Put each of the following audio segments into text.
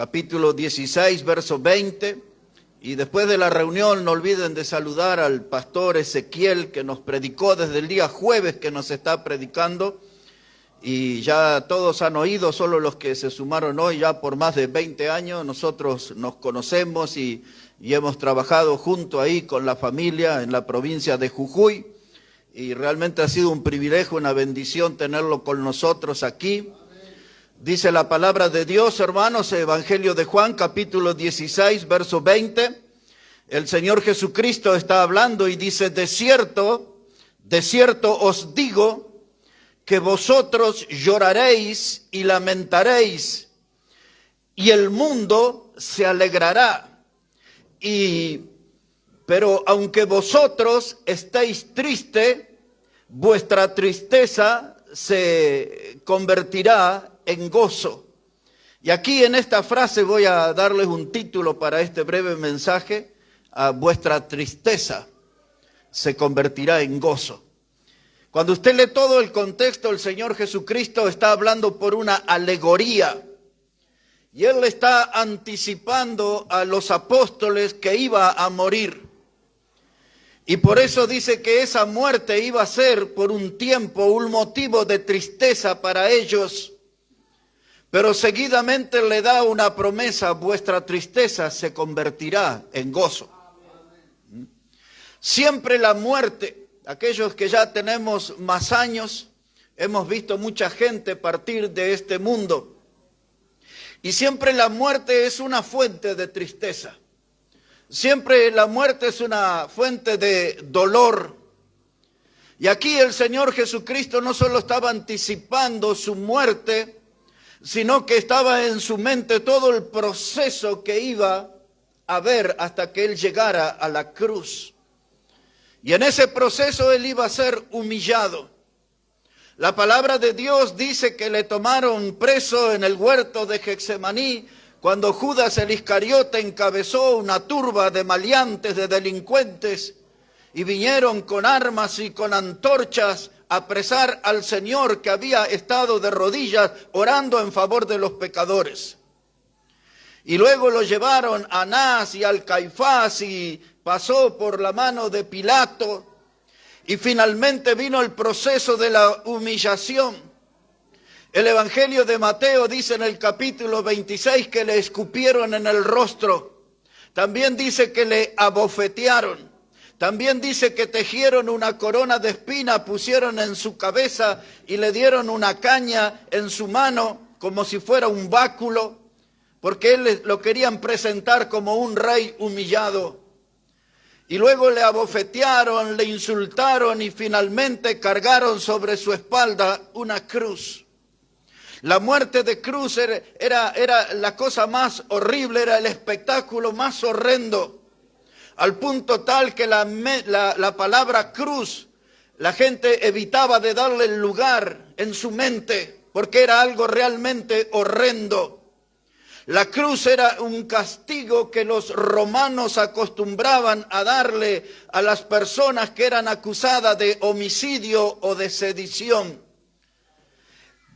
capítulo 16, verso 20. Y después de la reunión no olviden de saludar al pastor Ezequiel, que nos predicó desde el día jueves, que nos está predicando. Y ya todos han oído, solo los que se sumaron hoy, ya por más de 20 años nosotros nos conocemos y hemos trabajado junto ahí con la familia en la provincia de Jujuy. Y realmente ha sido un privilegio, una bendición tenerlo con nosotros aquí. Dice la palabra de Dios, hermanos, Evangelio de Juan, capítulo 16, verso 20. El Señor Jesucristo está hablando y dice: de cierto os digo, que vosotros lloraréis y lamentaréis, y el mundo se alegrará. Pero aunque vosotros estéis tristes, vuestra tristeza se convertirá en gozo. Y aquí en esta frase voy a darles un título para este breve mensaje: a vuestra tristeza se convertirá en gozo. Cuando usted lee todo el contexto, el Señor Jesucristo está hablando por una alegoría. Y Él está anticipando a los apóstoles que iba a morir. Y por eso dice que esa muerte iba a ser por un tiempo un motivo de tristeza para ellos. Pero seguidamente le da una promesa: vuestra tristeza se convertirá en gozo. Siempre la muerte, aquellos que ya tenemos más años, hemos visto mucha gente partir de este mundo. Y siempre la muerte es una fuente de tristeza. Siempre la muerte es una fuente de dolor. Y aquí el Señor Jesucristo no solo estaba anticipando su muerte, sino que estaba en su mente todo el proceso que iba a haber hasta que Él llegara a la cruz. Y en ese proceso Él iba a ser humillado. La palabra de Dios dice que le tomaron preso en el huerto de Getsemaní, cuando Judas el Iscariote encabezó una turba de maleantes, de delincuentes, y vinieron con armas y con antorchas a apresar al Señor, que había estado de rodillas orando en favor de los pecadores. Y luego lo llevaron a Anás y al Caifás, y pasó por la mano de Pilato, y finalmente vino el proceso de la humillación. El Evangelio de Mateo dice en el capítulo 26 que le escupieron en el rostro. También dice que le abofetearon. También dice que tejieron una corona de espinas, pusieron en su cabeza y le dieron una caña en su mano como si fuera un báculo, porque él lo querían presentar como un rey humillado. Y luego le abofetearon, le insultaron y finalmente cargaron sobre su espalda una cruz. La muerte de cruz era la cosa más horrible, era el espectáculo más horrendo, al punto tal que la palabra cruz, la gente evitaba de darle el lugar en su mente, porque era algo realmente horrendo. La cruz era un castigo que los romanos acostumbraban a darle a las personas que eran acusadas de homicidio o de sedición.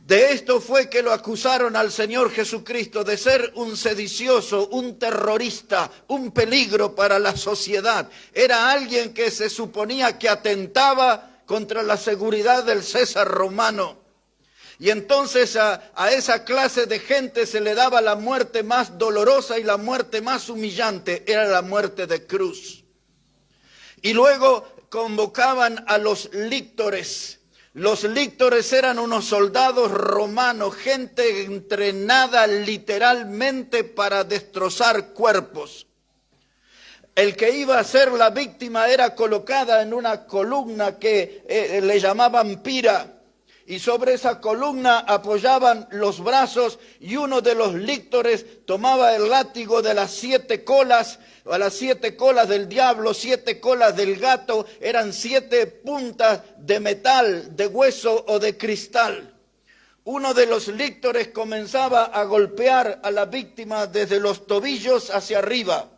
De esto fue que lo acusaron al Señor Jesucristo, de ser un sedicioso, un terrorista, un peligro para la sociedad. Era alguien que se suponía que atentaba contra la seguridad del César romano. Y entonces a esa clase de gente se le daba la muerte más dolorosa y la muerte más humillante, era la muerte de cruz. Y luego convocaban a los líctores. Los líctores eran unos soldados romanos, gente entrenada literalmente para destrozar cuerpos. El que iba a ser la víctima era colocada en una columna que le llamaban pira. Y sobre esa columna apoyaban los brazos, y uno de los líctores tomaba el látigo de las 7 colas, a las 7 colas del diablo, 7 colas del gato, eran 7 puntas de metal, de hueso o de cristal. Uno de los líctores comenzaba a golpear a la víctima desde los tobillos hacia arriba.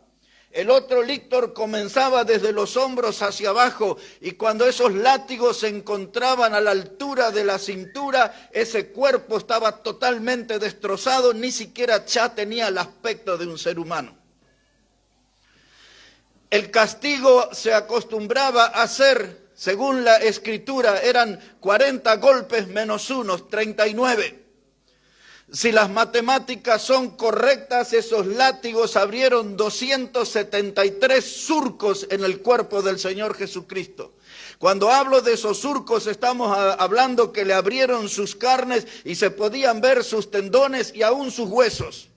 el otro lictor comenzaba desde los hombros hacia abajo, y cuando esos látigos se encontraban a la altura de la cintura, ese cuerpo estaba totalmente destrozado, ni siquiera ya tenía el aspecto de un ser humano. El castigo se acostumbraba a hacer, según la escritura, eran 40 golpes menos unos, 39. Si las matemáticas son correctas, esos látigos abrieron 273 surcos en el cuerpo del Señor Jesucristo. Cuando hablo de esos surcos, estamos hablando que le abrieron sus carnes y se podían ver sus tendones y aún sus huesos.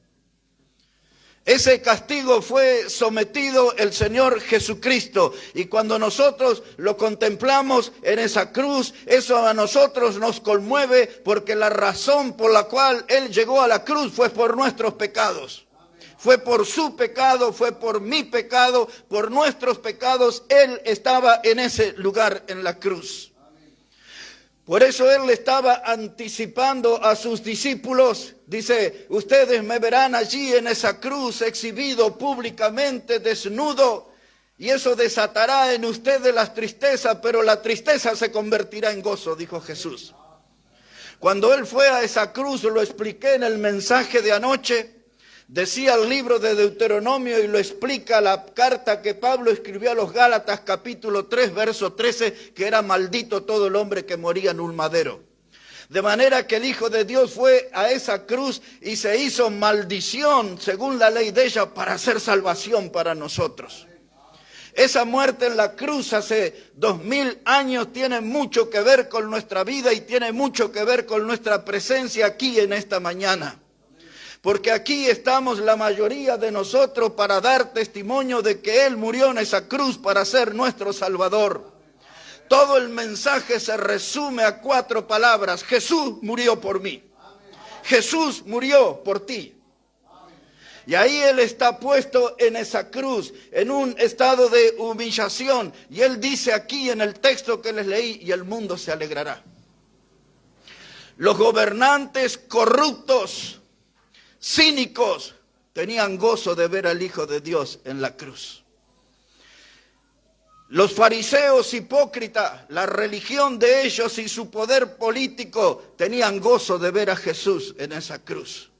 Ese castigo fue sometido el Señor Jesucristo, y cuando nosotros lo contemplamos en esa cruz, eso a nosotros nos conmueve, porque la razón por la cual Él llegó a la cruz fue por nuestros pecados. Fue por su pecado, fue por mi pecado, por nuestros pecados. Él estaba en ese lugar en la cruz. Por eso Él estaba anticipando a sus discípulos. Dice, ustedes me verán allí en esa cruz, exhibido públicamente, desnudo, y eso desatará en ustedes la tristeza, pero la tristeza se convertirá en gozo, dijo Jesús. Cuando Él fue a esa cruz, lo expliqué en el mensaje de anoche. Decía el libro de Deuteronomio, y lo explica la carta que Pablo escribió a los Gálatas, capítulo 3, verso 13, que era maldito todo el hombre que moría en un madero. De manera que el Hijo de Dios fue a esa cruz y se hizo maldición, según la ley de ella, para hacer salvación para nosotros. Esa muerte en la cruz hace 2000 años tiene mucho que ver con nuestra vida y tiene mucho que ver con nuestra presencia aquí en esta mañana. Porque aquí estamos la mayoría de nosotros para dar testimonio de que Él murió en esa cruz para ser nuestro Salvador. Todo el mensaje se resume a 4 palabras. Jesús murió por mí. Jesús murió por ti. Y ahí Él está puesto en esa cruz, en un estado de humillación. Y Él dice aquí en el texto que les leí, y el mundo se alegrará. Los gobernantes corruptos, cínicos, tenían gozo de ver al Hijo de Dios en la cruz. Los fariseos hipócritas, la religión de ellos y su poder político, tenían gozo de ver a Jesús en esa cruz.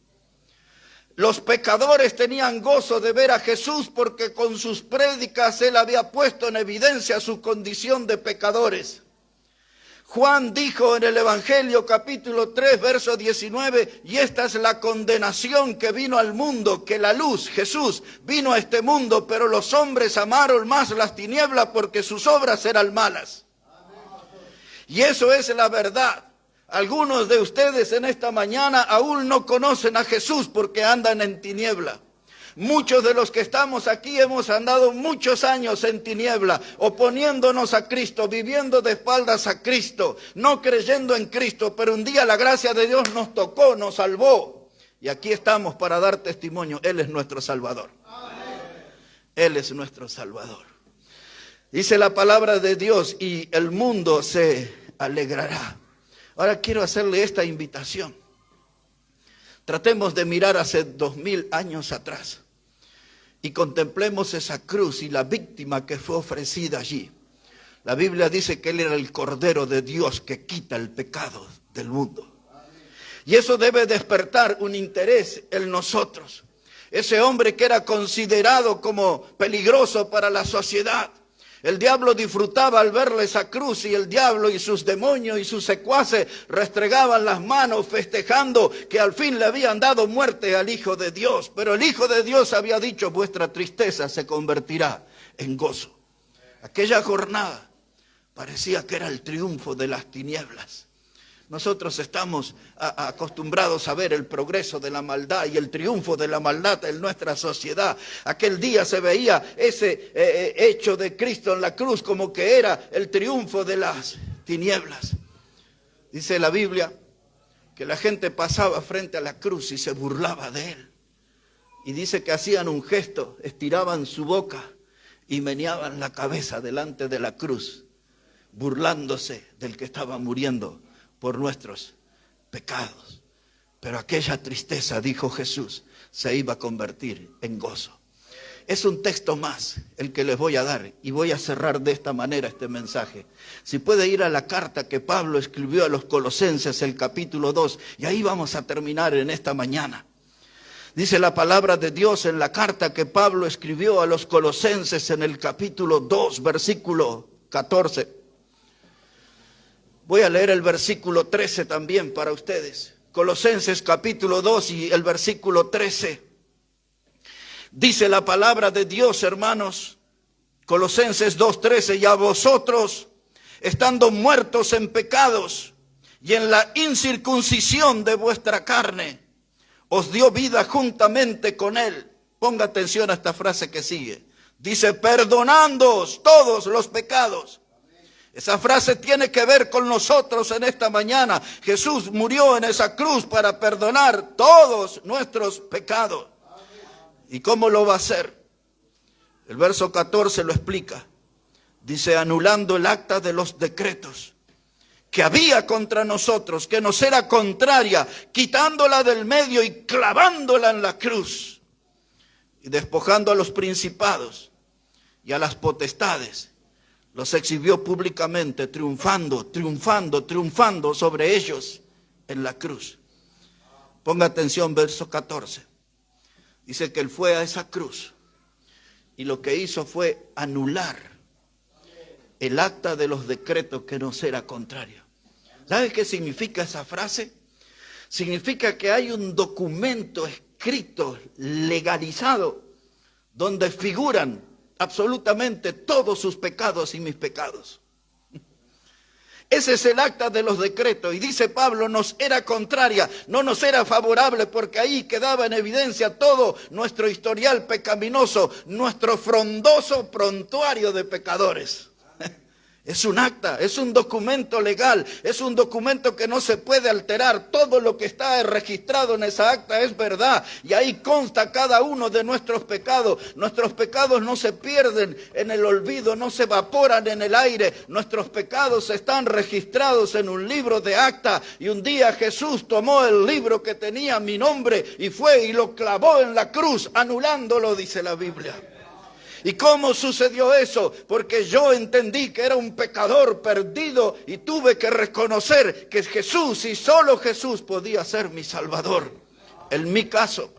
Los pecadores tenían gozo de ver a Jesús porque con sus prédicas Él había puesto en evidencia su condición de pecadores. Juan dijo en el Evangelio capítulo 3, verso 19, y esta es la condenación que vino al mundo, que la luz, Jesús, vino a este mundo, pero los hombres amaron más las tinieblas porque sus obras eran malas. Y eso es la verdad. Algunos de ustedes en esta mañana aún no conocen a Jesús porque andan en tiniebla. Muchos de los que estamos aquí hemos andado muchos años en tiniebla, oponiéndonos a Cristo, viviendo de espaldas a Cristo, no creyendo en Cristo, pero un día la gracia de Dios nos tocó, nos salvó. Y aquí estamos para dar testimonio. Él es nuestro Salvador. Él es nuestro Salvador. Dice la palabra de Dios, y el mundo se alegrará. Ahora quiero hacerle esta invitación. Tratemos de mirar hace 2000 años atrás y contemplemos esa cruz y la víctima que fue ofrecida allí. La Biblia dice que Él era el Cordero de Dios que quita el pecado del mundo. Y eso debe despertar un interés en nosotros. Ese hombre que era considerado como peligroso para la sociedad. El diablo disfrutaba al verle esa cruz, y el diablo y sus demonios y sus secuaces restregaban las manos festejando que al fin le habían dado muerte al Hijo de Dios. Pero el Hijo de Dios había dicho, vuestra tristeza se convertirá en gozo. Aquella jornada parecía que era el triunfo de las tinieblas. Nosotros estamos acostumbrados a ver el progreso de la maldad y el triunfo de la maldad en nuestra sociedad. Aquel día se veía ese hecho de Cristo en la cruz como que era el triunfo de las tinieblas. Dice la Biblia que la gente pasaba frente a la cruz y se burlaba de Él. Y dice que hacían un gesto, estiraban su boca y meneaban la cabeza delante de la cruz, burlándose del que estaba muriendo por nuestros pecados. Pero aquella tristeza, dijo Jesús, se iba a convertir en gozo. Es un texto más el que les voy a dar y voy a cerrar de esta manera este mensaje. Si puede ir a la carta que Pablo escribió a los Colosenses, el capítulo 2, y ahí vamos a terminar en esta mañana. Dice la palabra de Dios en la carta que Pablo escribió a los Colosenses en el capítulo 2, versículo 14. Voy a leer el versículo 13 también para ustedes. Colosenses capítulo 2 y el versículo 13. Dice la palabra de Dios, hermanos, Colosenses 2:13, y a vosotros, estando muertos en pecados y en la incircuncisión de vuestra carne, os dio vida juntamente con él. Ponga atención a esta frase que sigue. Dice, perdonándoos todos los pecados. Esa frase tiene que ver con nosotros en esta mañana. Jesús murió en esa cruz para perdonar todos nuestros pecados. ¿Y cómo lo va a hacer? El verso 14 lo explica. Dice, anulando el acta de los decretos que había contra nosotros, que nos era contraria, quitándola del medio y clavándola en la cruz. Y despojando a los principados y a las potestades, los exhibió públicamente, triunfando sobre ellos en la cruz. Ponga atención, verso 14. Dice que él fue a esa cruz y lo que hizo fue anular el acta de los decretos que nos era contrario. ¿Sabe qué significa esa frase? Significa que hay un documento escrito, legalizado, donde figuran absolutamente todos sus pecados y mis pecados. Ese es el acta de los decretos. Y dice Pablo, nos era contraria, no nos era favorable, porque ahí quedaba en evidencia todo nuestro historial pecaminoso, nuestro frondoso prontuario de pecadores. Es un acta, es un documento legal, es un documento que no se puede alterar. Todo lo que está registrado en esa acta es verdad. Y ahí consta cada uno de nuestros pecados. Nuestros pecados no se pierden en el olvido, no se evaporan en el aire. Nuestros pecados están registrados en un libro de acta. Y un día Jesús tomó el libro que tenía mi nombre y fue y lo clavó en la cruz, anulándolo, dice la Biblia. ¿Y cómo sucedió eso? Porque yo entendí que era un pecador perdido y tuve que reconocer que Jesús y solo Jesús podía ser mi Salvador. En mi caso,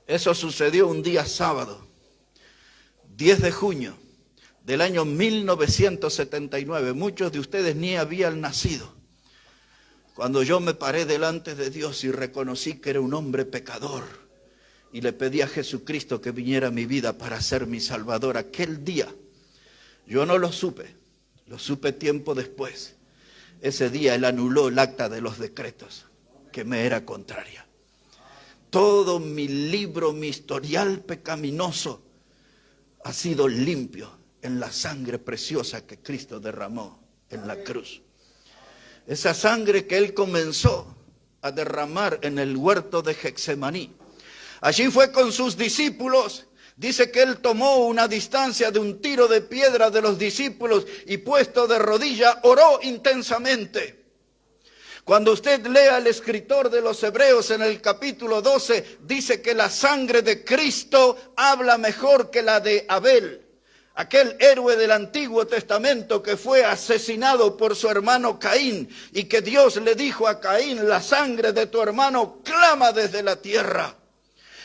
eso sucedió un día sábado, 10 de junio del año 1979. Muchos de ustedes ni habían nacido cuando yo me paré delante de Dios y reconocí que era un hombre pecador. Y le pedí a Jesucristo que viniera a mi vida para ser mi Salvador. Aquel día, yo no lo supe tiempo después. Ese día Él anuló el acta de los decretos que me era contraria. Todo mi libro, mi historial pecaminoso ha sido limpio en la sangre preciosa que Cristo derramó en la cruz. Esa sangre que Él comenzó a derramar en el huerto de Getsemaní. Allí fue con sus discípulos. Dice que él tomó una distancia de un tiro de piedra de los discípulos y puesto de rodilla oró intensamente. Cuando usted lea al escritor de los Hebreos en el capítulo 12, dice que la sangre de Cristo habla mejor que la de Abel. Aquel héroe del Antiguo Testamento que fue asesinado por su hermano Caín y que Dios le dijo a Caín, la sangre de tu hermano clama desde la tierra.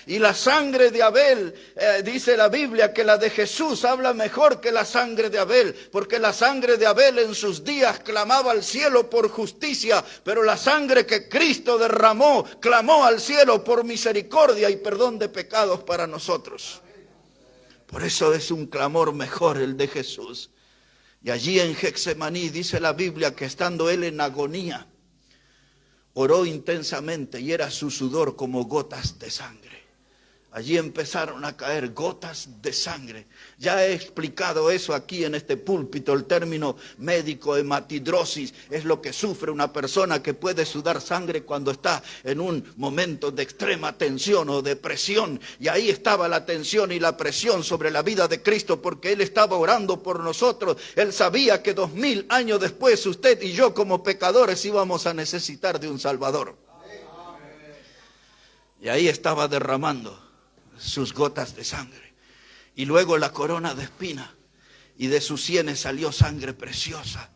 Y la sangre de Abel, dice la Biblia, que la de Jesús habla mejor que la sangre de Abel, porque la sangre de Abel en sus días clamaba al cielo por justicia, pero la sangre que Cristo derramó, clamó al cielo por misericordia y perdón de pecados para nosotros. Por eso es un clamor mejor el de Jesús. Y allí en Getsemaní dice la Biblia que estando él en agonía, oró intensamente y era su sudor como gotas de sangre. Allí empezaron a caer gotas de sangre. Ya he explicado eso aquí en este púlpito. El término médico, hematidrosis, es lo que sufre una persona que puede sudar sangre cuando está en un momento de extrema tensión o depresión. Y ahí estaba la tensión y la presión sobre la vida de Cristo porque Él estaba orando por nosotros. Él sabía que 2000 años después usted y yo como pecadores íbamos a necesitar de un Salvador. Y ahí estaba derramando sus gotas de sangre. Y luego la corona de espina, y de sus sienes salió sangre preciosa.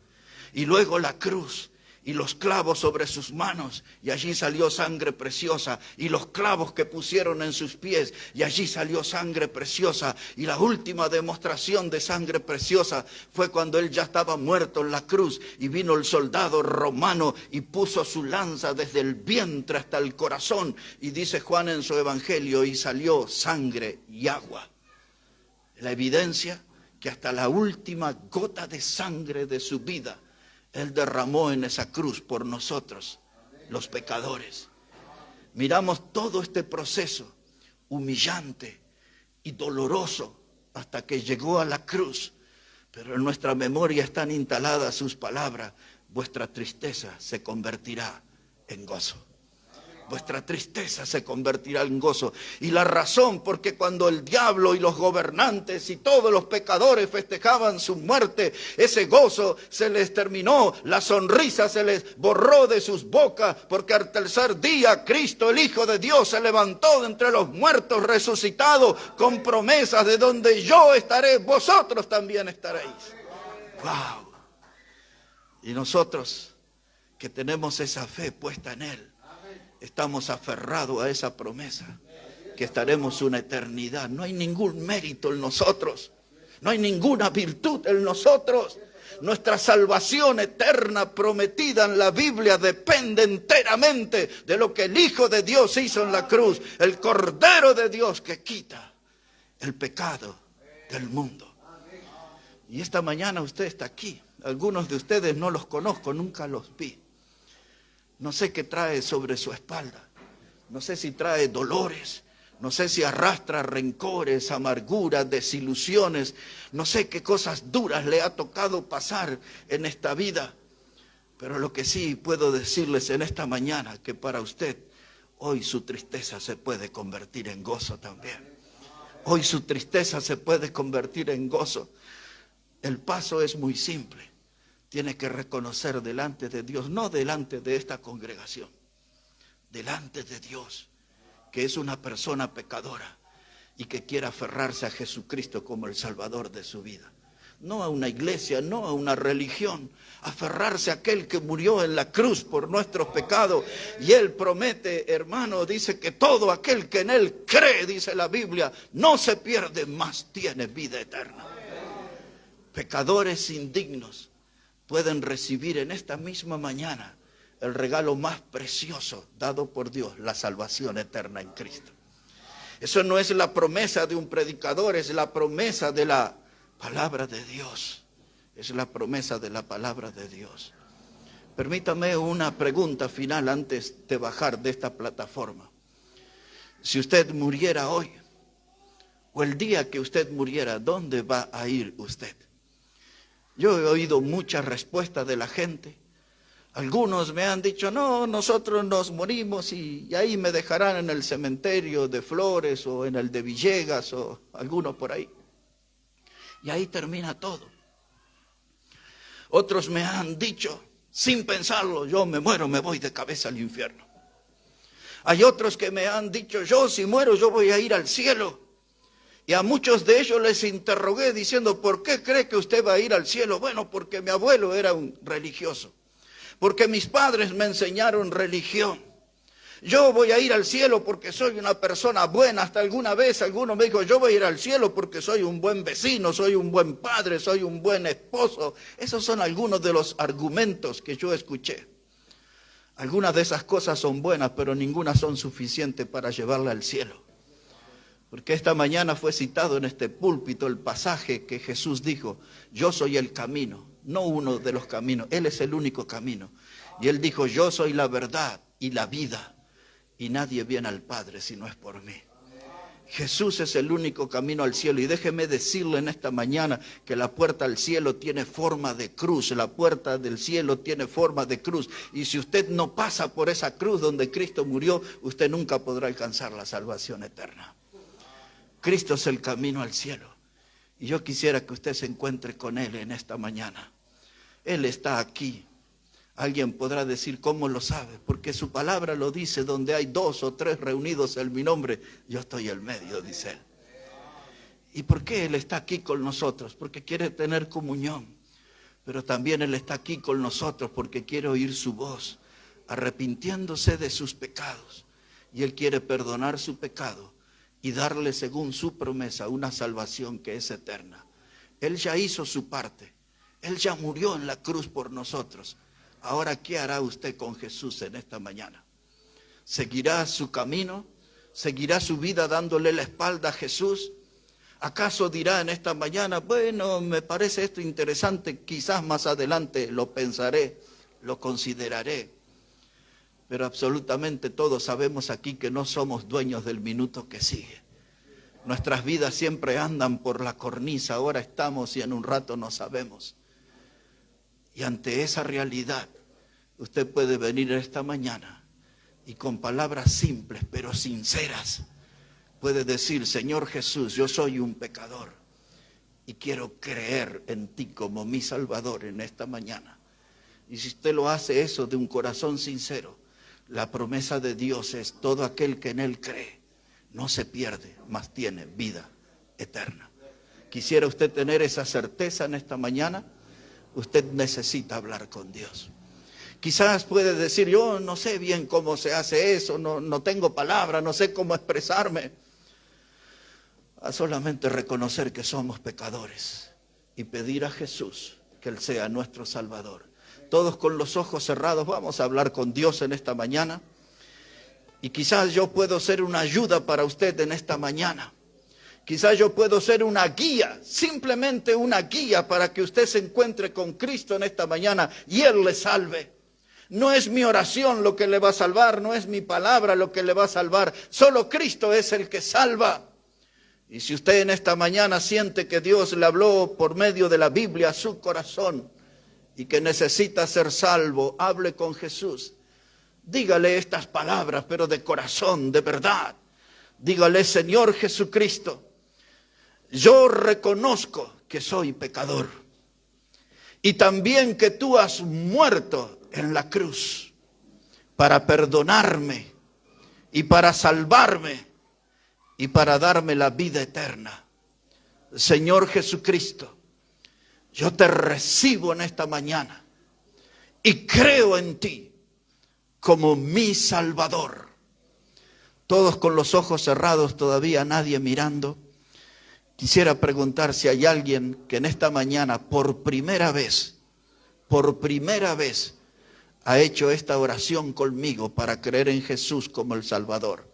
Y luego la cruz y los clavos sobre sus manos, y allí salió sangre preciosa. Y los clavos que pusieron en sus pies, y allí salió sangre preciosa. Y la última demostración de sangre preciosa fue cuando él ya estaba muerto en la cruz, y vino el soldado romano y puso su lanza desde el vientre hasta el corazón. Y dice Juan en su evangelio, y salió sangre y agua. La evidencia que hasta la última gota de sangre de su vida Él derramó en esa cruz por nosotros, los pecadores. Miramos todo este proceso humillante y doloroso hasta que llegó a la cruz. Pero en nuestra memoria están instaladas sus palabras: vuestra tristeza se convertirá en gozo. Vuestra tristeza se convertirá en gozo. Y la razón, porque cuando el diablo y los gobernantes y todos los pecadores festejaban su muerte, ese gozo se les terminó, la sonrisa se les borró de sus bocas, porque al tercer día Cristo, el Hijo de Dios, se levantó de entre los muertos, resucitado, con promesas: de donde yo estaré, vosotros también estaréis. ¡Wow! Y nosotros, que tenemos esa fe puesta en Él, estamos aferrados a esa promesa, que estaremos una eternidad. No hay ningún mérito en nosotros, no hay ninguna virtud en nosotros. Nuestra salvación eterna prometida en la Biblia depende enteramente de lo que el Hijo de Dios hizo en la cruz, el Cordero de Dios que quita el pecado del mundo. Y esta mañana usted está aquí. Algunos de ustedes no los conozco, nunca los vi. No sé qué trae sobre su espalda. No sé si trae dolores. No sé si arrastra rencores, amarguras, desilusiones. No sé qué cosas duras le ha tocado pasar en esta vida. Pero lo que sí puedo decirles en esta mañana, que para usted hoy su tristeza se puede convertir en gozo también. Hoy su tristeza se puede convertir en gozo. El paso es muy simple. Tiene que reconocer delante de Dios, no delante de esta congregación, delante de Dios, que es una persona pecadora y que quiere aferrarse a Jesucristo como el Salvador de su vida. No a una iglesia, no a una religión, aferrarse a aquel que murió en la cruz por nuestros pecados. Y Él promete, hermano, dice que todo aquel que en Él cree, dice la Biblia, no se pierde, mas tiene vida eterna. Pecadores indignos pueden recibir en esta misma mañana el regalo más precioso dado por Dios, la salvación eterna en Cristo. Eso no es la promesa de un predicador, es la promesa de la palabra de Dios. Es la promesa de la palabra de Dios. Permítame una pregunta final antes de bajar de esta plataforma. Si usted muriera hoy, o el día que usted muriera, ¿dónde va a ir usted? Yo he oído muchas respuestas de la gente. Algunos me han dicho: no, nosotros nos morimos y ahí me dejarán en el cementerio de Flores o en el de Villegas o alguno por ahí. Y ahí termina todo. Otros me han dicho, sin pensarlo: yo me muero, me voy de cabeza al infierno. Hay otros que me han dicho: yo si muero, yo voy a ir al cielo. Y a muchos de ellos les interrogué diciendo: ¿por qué cree que usted va a ir al cielo? Bueno, porque mi abuelo era un religioso. Porque mis padres me enseñaron religión. Yo voy a ir al cielo porque soy una persona buena. Hasta alguna vez alguno me dijo: yo voy a ir al cielo porque soy un buen vecino, soy un buen padre, soy un buen esposo. Esos son algunos de los argumentos que yo escuché. Algunas de esas cosas son buenas, pero ninguna son suficientes para llevarla al cielo. Porque esta mañana fue citado en este púlpito el pasaje que Jesús dijo: yo soy el camino, no uno de los caminos, Él es el único camino. Y Él dijo: yo soy la verdad y la vida, y nadie viene al Padre si no es por mí. Jesús es el único camino al cielo. Y déjeme decirle en esta mañana que la puerta al cielo tiene forma de cruz. La puerta del cielo tiene forma de cruz. Y si usted no pasa por esa cruz donde Cristo murió, usted nunca podrá alcanzar la salvación eterna. Cristo es el camino al cielo. Y yo quisiera que usted se encuentre con Él en esta mañana. Él está aquí Alguien podrá decir, ¿cómo lo sabe? Porque su palabra lo dice, donde hay 2 o 3 reunidos en mi nombre, yo estoy en medio, dice él. ¿Y por qué Él está aquí con nosotros? Porque quiere tener comunión. Pero también Él está aquí con nosotros porque quiere oír su voz, arrepintiéndose de sus pecados. Y Él quiere perdonar su pecado y darle, según su promesa, una salvación que es eterna. Él ya hizo su parte. Él ya murió en la cruz por nosotros. Ahora, ¿qué hará usted con Jesús en esta mañana? ¿Seguirá su camino? ¿Seguirá su vida dándole la espalda a Jesús? ¿Acaso dirá en esta mañana, bueno, me parece esto interesante, quizás más adelante lo pensaré, lo consideraré? Pero absolutamente todos sabemos aquí que no somos dueños del minuto que sigue. Nuestras vidas siempre andan por la cornisa, ahora estamos y en un rato no sabemos. Y ante esa realidad, usted puede venir esta mañana y con palabras simples pero sinceras, puede decir, Señor Jesús, yo soy un pecador y quiero creer en ti como mi Salvador en esta mañana. Y si usted lo hace eso de un corazón sincero, la promesa de Dios es todo aquel que en Él cree, no se pierde, mas tiene vida eterna. ¿Quisiera usted tener esa certeza en esta mañana? Usted necesita hablar con Dios. Quizás puede decir, yo no sé bien cómo se hace eso, no tengo palabras, no sé cómo expresarme. A solamente reconocer que somos pecadores y pedir a Jesús que Él sea nuestro Salvador. Todos con los ojos cerrados vamos a hablar con Dios en esta mañana. Y quizás yo puedo ser una ayuda para usted en esta mañana. Quizás yo puedo ser una guía, simplemente una guía para que usted se encuentre con Cristo en esta mañana y Él le salve. No es mi oración lo que le va a salvar, no es mi palabra lo que le va a salvar. Solo Cristo es el que salva. Y si usted en esta mañana siente que Dios le habló por medio de la Biblia a su corazón y que necesita ser salvo, hable con Jesús. Dígale estas palabras, pero de corazón, de verdad. Dígale, Señor Jesucristo, yo reconozco que soy pecador y también que tú has muerto en la cruz para perdonarme y para salvarme y para darme la vida eterna. Señor Jesucristo, yo te recibo en esta mañana y creo en ti como mi Salvador. Todos con los ojos cerrados, todavía nadie mirando. Quisiera preguntar si hay alguien que en esta mañana por primera vez, ha hecho esta oración conmigo para creer en Jesús como el Salvador.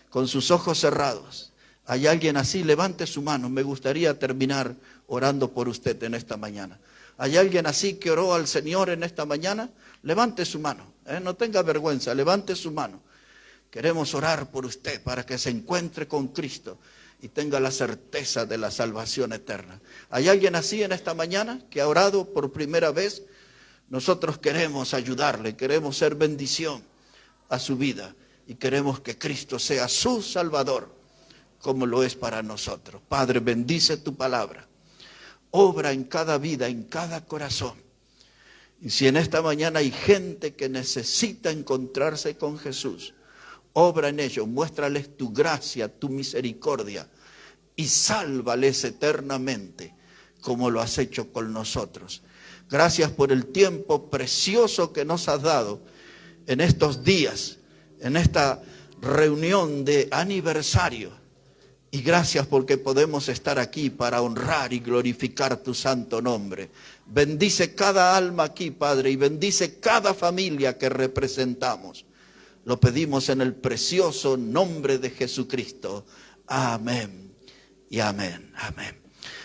Con sus ojos cerrados. ¿Hay alguien así? Levante su mano. Me gustaría terminar orando por usted en esta mañana. ¿Hay alguien así que oró al Señor en esta mañana? Levante su mano. No tenga vergüenza, levante su mano. Queremos orar por usted para que se encuentre con Cristo y tenga la certeza de la salvación eterna. ¿Hay alguien así en esta mañana que ha orado por primera vez? Nosotros queremos ayudarle, queremos ser bendición a su vida. Y queremos que Cristo sea su Salvador, como lo es para nosotros. Padre, bendice tu palabra. Obra en cada vida, en cada corazón. Y si en esta mañana hay gente que necesita encontrarse con Jesús, obra en ellos, muéstrales tu gracia, tu misericordia y sálvales eternamente, como lo has hecho con nosotros. Gracias por el tiempo precioso que nos has dado en estos días, en esta reunión de aniversario. Y gracias porque podemos estar aquí para honrar y glorificar tu santo nombre. Bendice cada alma aquí, Padre, y bendice cada familia que representamos. Lo pedimos en el precioso nombre de Jesucristo. Amén y amén. Amén.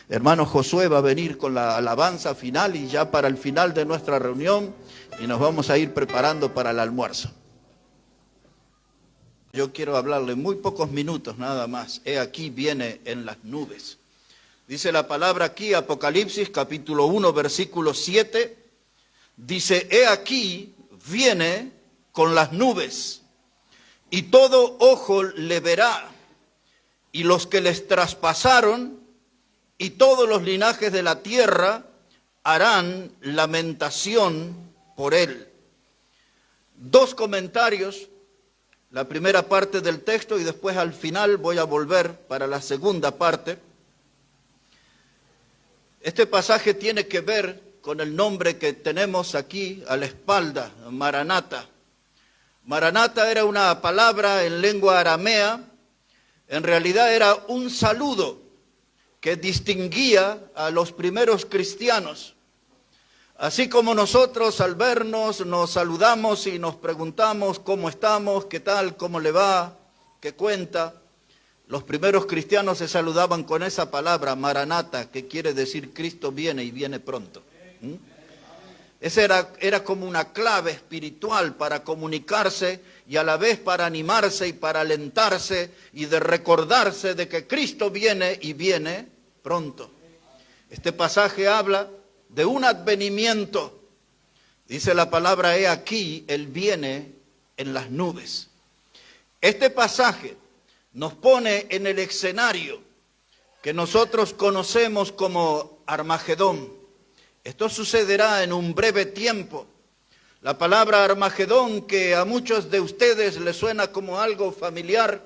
Hermano Josué va a venir con la alabanza final y ya para el final de nuestra reunión, y nos vamos a ir preparando para el almuerzo. Yo quiero hablarle muy pocos minutos nada más. He aquí viene en las nubes. Dice la palabra aquí, Apocalipsis capítulo 1, versículo 7. Dice, he aquí viene con las nubes y todo ojo le verá, y los que les traspasaron y todos los linajes de la tierra harán lamentación por él. dos comentarios, la primera parte del texto y después al final voy a volver para la segunda parte. Este pasaje tiene que ver con el nombre que tenemos aquí a la espalda, Maranata. Maranata era una palabra en lengua aramea, en realidad era un saludo que distinguía a los primeros cristianos. Así como nosotros al vernos nos saludamos y nos preguntamos cómo estamos, qué tal, cómo le va, qué cuenta, los primeros cristianos se saludaban con esa palabra, Maranata, que quiere decir Cristo viene y viene pronto. Esa era como una clave espiritual para comunicarse y a la vez para animarse y para alentarse y de recordarse de que Cristo viene y viene pronto. Este pasaje habla de un advenimiento. Dice la palabra, he aquí, Él viene en las nubes. Este pasaje nos pone en el escenario que nosotros conocemos como Armagedón. Esto sucederá en un breve tiempo. La palabra Armagedón, que a muchos de ustedes les suena como algo familiar,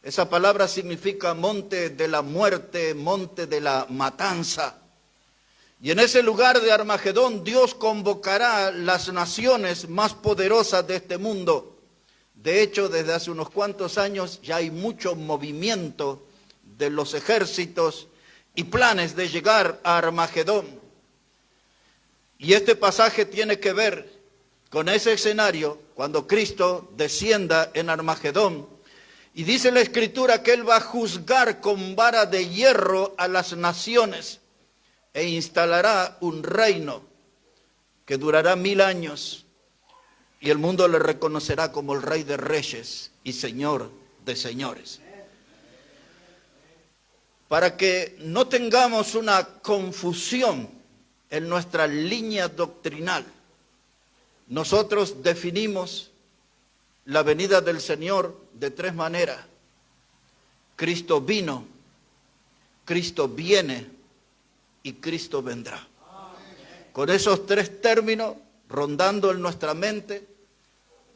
esa palabra significa monte de la muerte, monte de la matanza. Y en ese lugar de Armagedón Dios convocará las naciones más poderosas de este mundo. De hecho, desde hace unos cuantos años ya hay mucho movimiento de los ejércitos y planes de llegar a Armagedón. Y este pasaje tiene que ver con ese escenario cuando Cristo descienda en Armagedón. Y dice la Escritura que Él va a juzgar con vara de hierro a las naciones e instalará un reino que durará 1000 años y el mundo le reconocerá como el Rey de Reyes y Señor de Señores. Para que no tengamos una confusión en nuestra línea doctrinal, nosotros definimos la venida del Señor de 3 maneras. Cristo vino, Cristo viene y Cristo vendrá. Con esos 3 términos rondando en nuestra mente,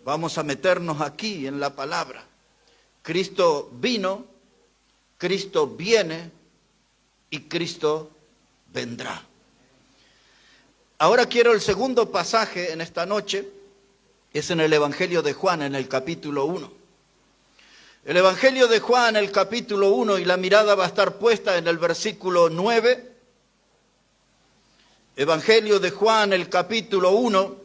vamos a meternos aquí en la palabra. Cristo vino, Cristo viene y Cristo vendrá. Ahora quiero el segundo pasaje en esta noche, es en el Evangelio de Juan, en el capítulo 1. El Evangelio de Juan, el capítulo 1, y la mirada va a estar puesta en el versículo 9. Evangelio de Juan, el capítulo 1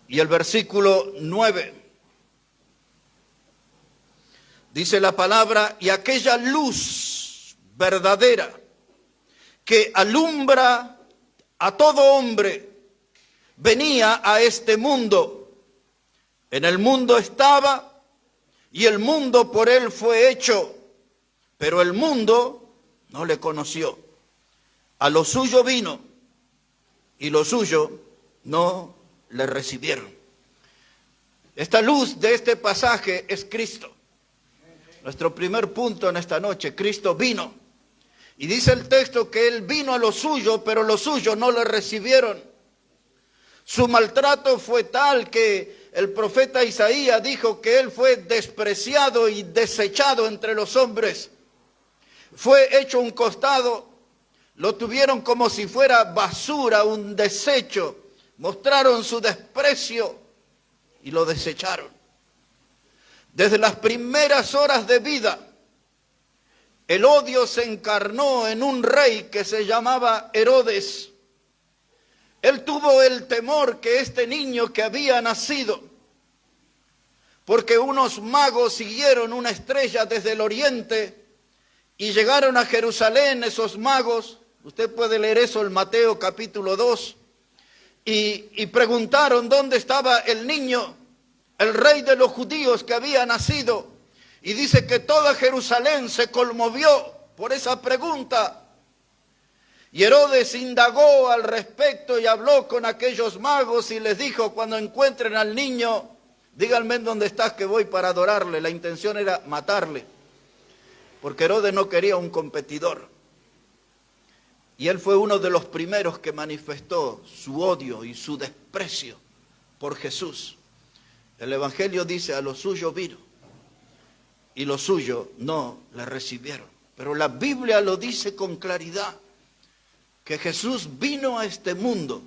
y el versículo 9. Dice la palabra, y aquella luz verdadera que alumbra a todo hombre, venía a este mundo. En el mundo estaba y el mundo por él fue hecho, pero el mundo no le conoció. A lo suyo vino y lo suyo no le recibieron. Esta luz de este pasaje es Cristo. Nuestro primer punto en esta noche, Cristo vino. Y dice el texto que Él vino a lo suyo, pero los suyos no le recibieron. Su maltrato fue tal que el profeta Isaías dijo que Él fue despreciado y desechado entre los hombres. Fue hecho un costado, lo tuvieron como si fuera basura, un desecho. Mostraron su desprecio y lo desecharon. Desde las primeras horas de vida, el odio se encarnó en un rey que se llamaba Herodes. Él tuvo el temor que este niño que había nacido, porque unos magos siguieron una estrella desde el oriente y llegaron a Jerusalén esos magos, usted puede leer eso en Mateo capítulo 2, y preguntaron dónde estaba el niño, el rey de los judíos que había nacido. Y dice que toda Jerusalén se conmovió por esa pregunta. Y Herodes indagó al respecto y habló con aquellos magos y les dijo, cuando encuentren al niño, díganme dónde estás que voy para adorarle. La intención era matarle, porque Herodes no quería un competidor. Y él fue uno de los primeros que manifestó su odio y su desprecio por Jesús. El Evangelio dice, a lo suyo vino y lo suyo no le recibieron. Pero la Biblia lo dice con claridad, que Jesús vino a este mundo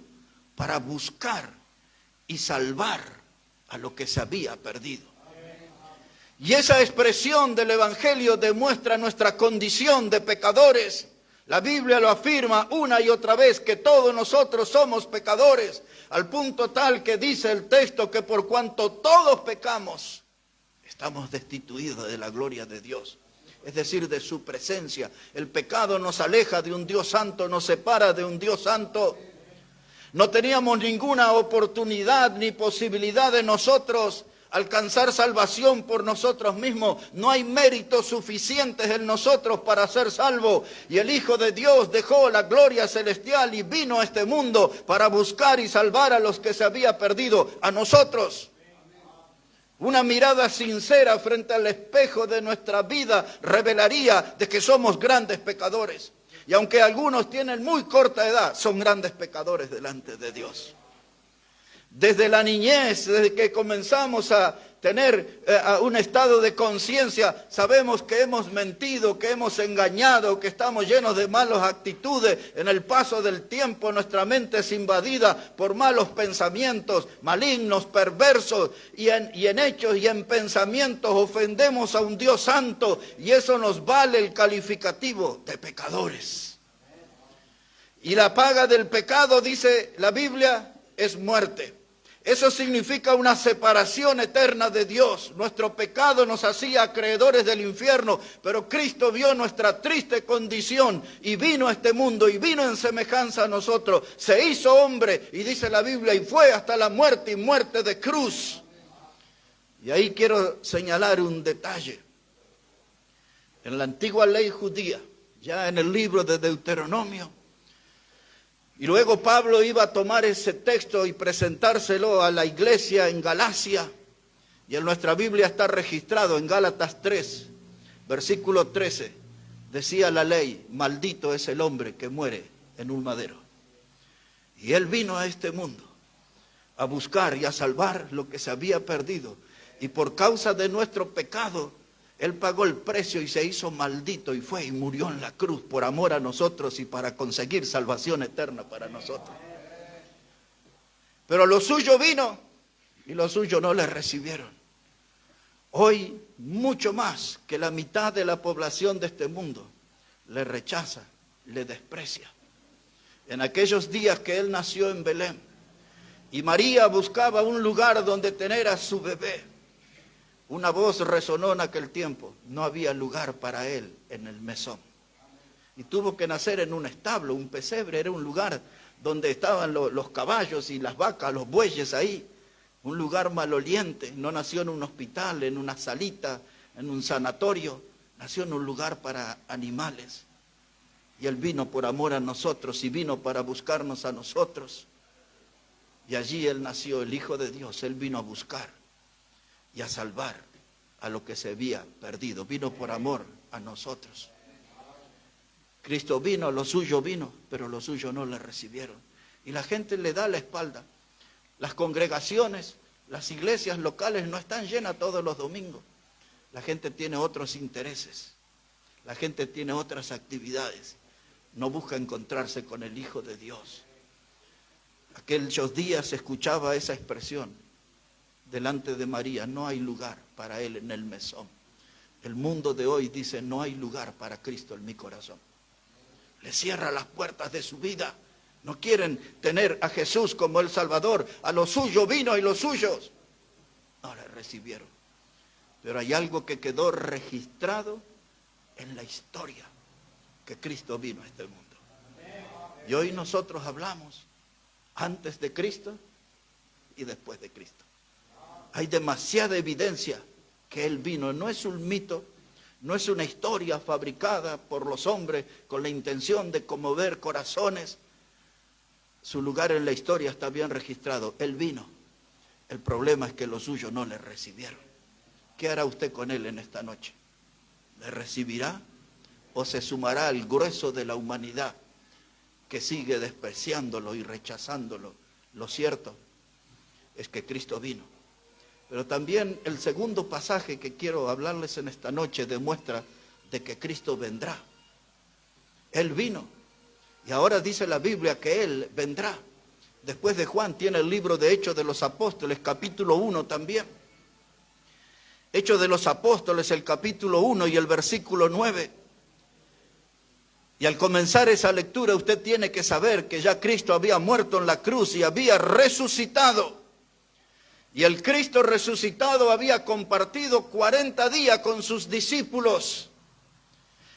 para buscar y salvar a lo que se había perdido. Y esa expresión del Evangelio demuestra nuestra condición de pecadores. La Biblia lo afirma una y otra vez, que todos nosotros somos pecadores, al punto tal que dice el texto que por cuanto todos pecamos, estamos destituidos de la gloria de Dios, es decir, de su presencia. El pecado nos aleja de un Dios santo, nos separa de un Dios santo. No teníamos ninguna oportunidad ni posibilidad de nosotros alcanzar salvación por nosotros mismos. No hay méritos suficientes en nosotros para ser salvos. Y el Hijo de Dios dejó la gloria celestial y vino a este mundo para buscar y salvar a los que se había perdido, a nosotros. Una mirada sincera frente al espejo de nuestra vida revelaría de que somos grandes pecadores. Y aunque algunos tienen muy corta edad, son grandes pecadores delante de Dios. Desde la niñez, desde que comenzamos a tener un estado de conciencia, sabemos que hemos mentido, que hemos engañado, que estamos llenos de malas actitudes. En el paso del tiempo nuestra mente es invadida por malos pensamientos, malignos, perversos, y en hechos y en pensamientos ofendemos a un Dios santo, y eso nos vale el calificativo de pecadores. Y la paga del pecado, dice la Biblia, es muerte. Eso significa una separación eterna de Dios. Nuestro pecado nos hacía acreedores del infierno, pero Cristo vio nuestra triste condición y vino a este mundo y vino en semejanza a nosotros. Se hizo hombre, y dice la Biblia, y fue hasta la muerte, y muerte de cruz. Y ahí quiero señalar un detalle. En la antigua ley judía, ya en el libro de Deuteronomio, y luego Pablo iba a tomar ese texto y presentárselo a la iglesia en Galacia. Y en nuestra Biblia está registrado en Gálatas 3, versículo 13. Decía la ley, maldito es el hombre que muere en un madero. Y él vino a este mundo a buscar y a salvar lo que se había perdido. Y por causa de nuestro pecado, él pagó el precio y se hizo maldito y fue y murió en la cruz por amor a nosotros y para conseguir salvación eterna para nosotros. Pero lo suyo vino y lo suyo no le recibieron. Hoy mucho más que la mitad de la población de este mundo le rechaza, le desprecia. En aquellos días que él nació en Belén y María buscaba un lugar donde tener a su bebé, una voz resonó en aquel tiempo, no había lugar para él en el mesón. Y tuvo que nacer en un establo, un pesebre, era un lugar donde estaban los caballos y las vacas, los bueyes ahí. Un lugar maloliente, no nació en un hospital, en una salita, en un sanatorio, nació en un lugar para animales. Y él vino por amor a nosotros y vino para buscarnos a nosotros. Y allí él nació, el Hijo de Dios, él vino a buscar y a salvar a lo que se había perdido. Vino por amor a nosotros. Cristo vino, lo suyo vino, pero lo suyo no le recibieron. Y la gente le da la espalda. Las congregaciones, las iglesias locales no están llenas todos los domingos. La gente tiene otros intereses. La gente tiene otras actividades. No busca encontrarse con el Hijo de Dios. Aquellos días se escuchaba esa expresión delante de María, no hay lugar para él en el mesón. El mundo de hoy dice, no hay lugar para Cristo en mi corazón. Le cierra las puertas de su vida. No quieren tener a Jesús como el Salvador. A lo suyo vino y los suyos no le recibieron. Pero hay algo que quedó registrado en la historia, que Cristo vino a este mundo. Y hoy nosotros hablamos antes de Cristo y después de Cristo. Hay demasiada evidencia que Él vino. No es un mito, no es una historia fabricada por los hombres con la intención de conmover corazones. Su lugar en la historia está bien registrado. Él vino. El problema es que los suyos no le recibieron. ¿Qué hará usted con Él en esta noche? ¿Le recibirá o se sumará al grueso de la humanidad que sigue despreciándolo y rechazándolo? Lo cierto es que Cristo vino. Pero también el segundo pasaje que quiero hablarles en esta noche demuestra de que Cristo vendrá. Él vino. Y ahora dice la Biblia que Él vendrá. Después de Juan tiene el libro de Hechos de los Apóstoles, capítulo 1 también. Hechos de los Apóstoles, el capítulo 1 y el versículo 9. Y al comenzar esa lectura usted tiene que saber que ya Cristo había muerto en la cruz y había resucitado. Y el Cristo resucitado había compartido 40 días con sus discípulos.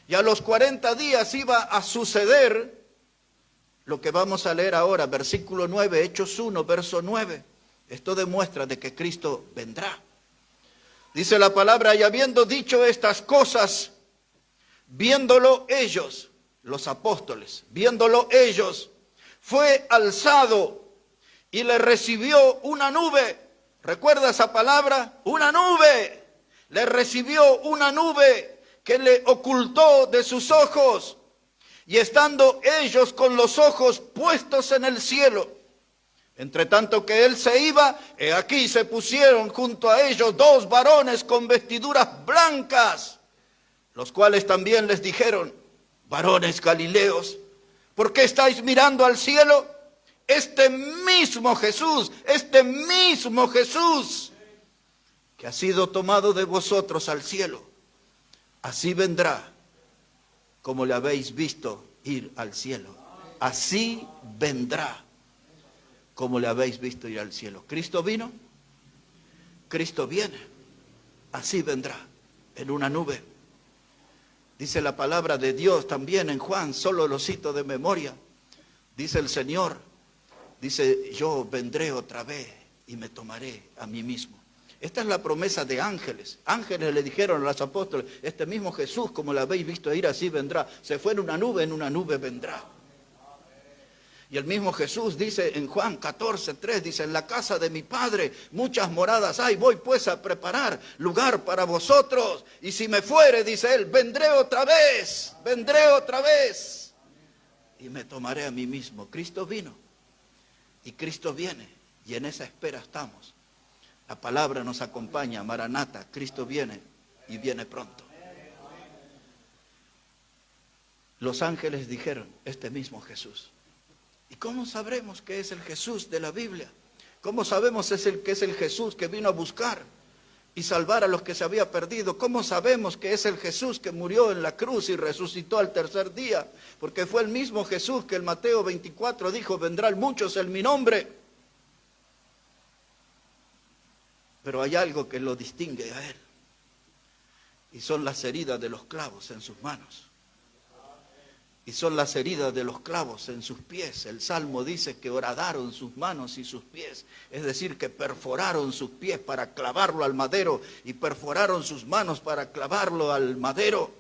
Y a los 40 días iba a suceder lo que vamos a leer ahora, versículo 9, Hechos 1, verso 9. Esto demuestra de que Cristo vendrá. Dice la palabra, y habiendo dicho estas cosas, viéndolo ellos, los apóstoles, viéndolo ellos, fue alzado y le recibió una nube. ¿Recuerda esa palabra? Una nube. Le recibió una nube que le ocultó de sus ojos. Y estando ellos con los ojos puestos en el cielo, entre tanto que él se iba, he aquí se pusieron junto a ellos dos varones con vestiduras blancas, los cuales también les dijeron, varones galileos, ¿por qué estáis mirando al cielo? Este mismo Jesús, que ha sido tomado de vosotros al cielo, así vendrá como le habéis visto ir al cielo. Así vendrá como le habéis visto ir al cielo. ¿Cristo vino? Cristo viene. Así vendrá, en una nube. Dice la palabra de Dios también en Juan, solo lo cito de memoria. Dice el Señor, dice, yo vendré otra vez y me tomaré a mí mismo. Esta es la promesa de ángeles. Ángeles le dijeron a los apóstoles, este mismo Jesús, como lo habéis visto ir, así vendrá. Se fue en una nube vendrá. Y el mismo Jesús dice en Juan 14:3, dice, en la casa de mi Padre muchas moradas hay, voy pues a preparar lugar para vosotros. Y si me fuere, dice él, vendré otra vez. Y me tomaré a mí mismo. Cristo vino y Cristo viene y en esa espera estamos. La palabra nos acompaña, Maranata, Cristo viene y viene pronto. Los ángeles dijeron, este mismo Jesús. ¿Y cómo sabremos que es el Jesús de la Biblia? ¿Cómo sabemos que es el Jesús que vino a buscar y salvar a los que se había perdido? ¿Cómo sabemos que es el Jesús que murió en la cruz y resucitó al tercer día? Porque fue el mismo Jesús que en Mateo 24 dijo, vendrán muchos en mi nombre. Pero hay algo que lo distingue a él. Y son las heridas de los clavos en sus manos. Y son las heridas de los clavos en sus pies. El Salmo dice que horadaron sus manos y sus pies. Es decir, que perforaron sus pies para clavarlo al madero. Y perforaron sus manos para clavarlo al madero.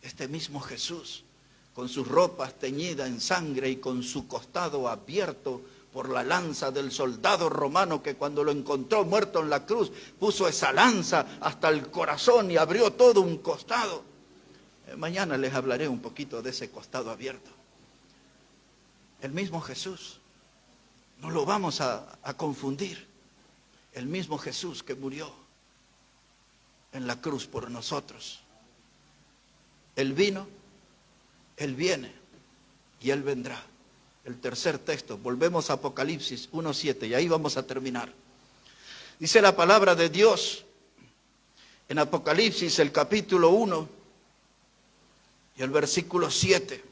Este mismo Jesús, con sus ropas teñidas en sangre y con su costado abierto por la lanza del soldado romano que cuando lo encontró muerto en la cruz, puso esa lanza hasta el corazón y abrió todo un costado. Mañana les hablaré un poquito de ese costado abierto. El mismo Jesús, no lo vamos a confundir. El mismo Jesús que murió en la cruz por nosotros. Él vino, Él viene y Él vendrá. El tercer texto, volvemos a Apocalipsis 1:7 y ahí vamos a terminar. Dice la palabra de Dios en Apocalipsis el capítulo 1 y el versículo 7.